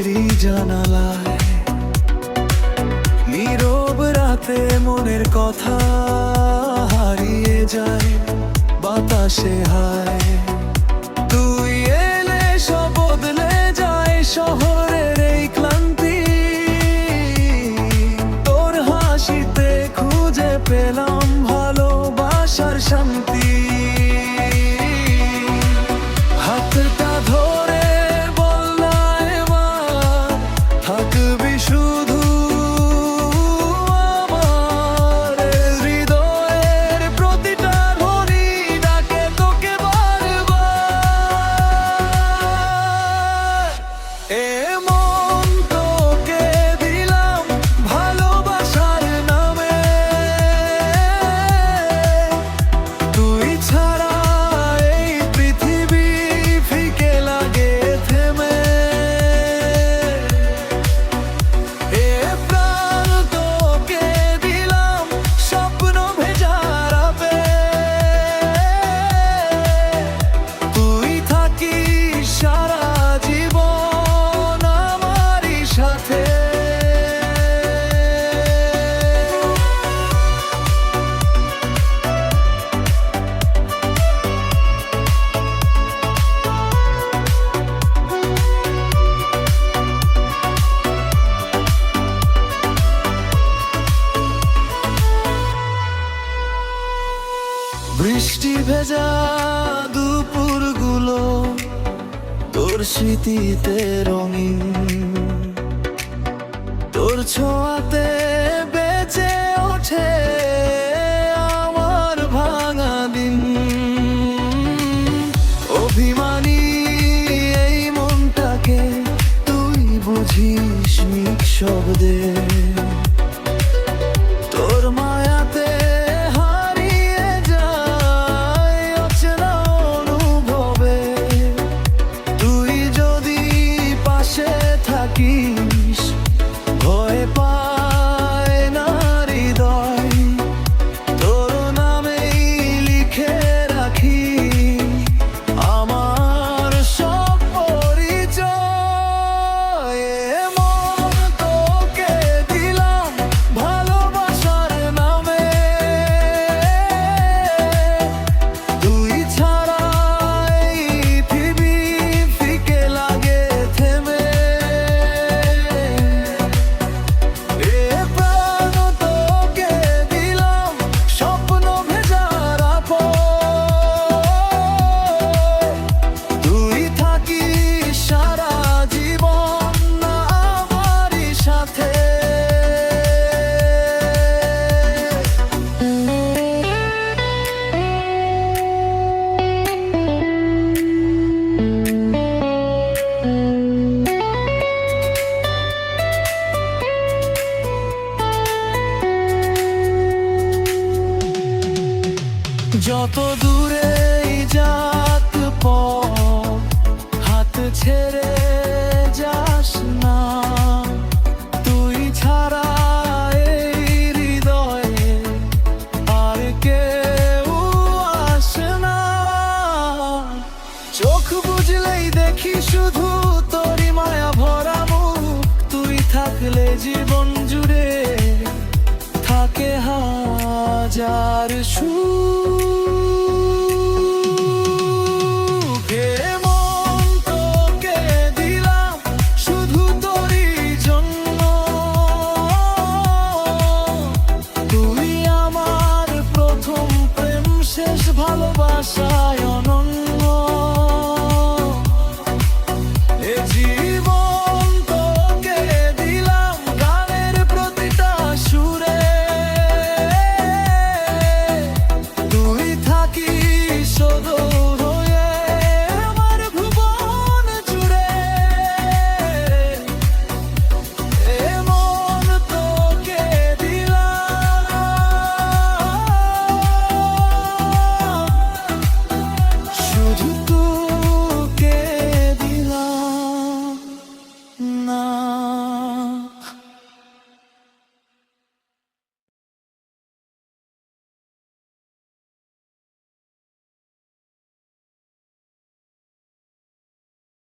ঘরেরই জানালায় নীরব রাতে মনের কথা হারিয়ে যায় বাতাসে হায়। তুই এলে সব বদলে যায় শহরের এই ক্লান্তি, তোর হাসিতে খুঁজে পেলাম ভালোবাসার শান্তি। হাতটা ধরে বললাম এবার থাকবি শুধু আমার, হৃদয়ের প্রতিটা ধ্বনি ডাকে তোকে বারবার। এ মন তোকে দিলাম ভালোবাসার নামে, তুই ছাড়া এই পৃথিবী ফিকে লাগে থেমে। এ প্রাণ তোকে দিলাম স্বপ্ন ভেজা রাতে, তুই থাকিস সারা জীবন আমারই সাথে। বৃষ্টি ভেজা দুপুরগুলো তোর স্মৃতিতে রঙিন, তোর ছোঁয়াতে বেঁচে ওঠে আমার ভাঙা দিন। অভিমানী এই মনটাকে তুই বুঝিস নিঃশব্দে, তোর মায়াতে হারিয়ে যায় অচেনা অনুভবে। তুই যদি পাশে থাকিস ভয় পায় না হৃদয়, তোর নামেই লিখে রাখি আমার সব পরিচয়। এ মন তোকে দিলাম ভালোবাসার নামে, তুই ছাড়া এই পৃথিবী ফিকে লাগে থেমে। এ প্রাণ তোকে দিলাম স্বপ্ন ভেজা রাতে, তুই থাকিস সারা জীবন আমারই সাথে। যত দূর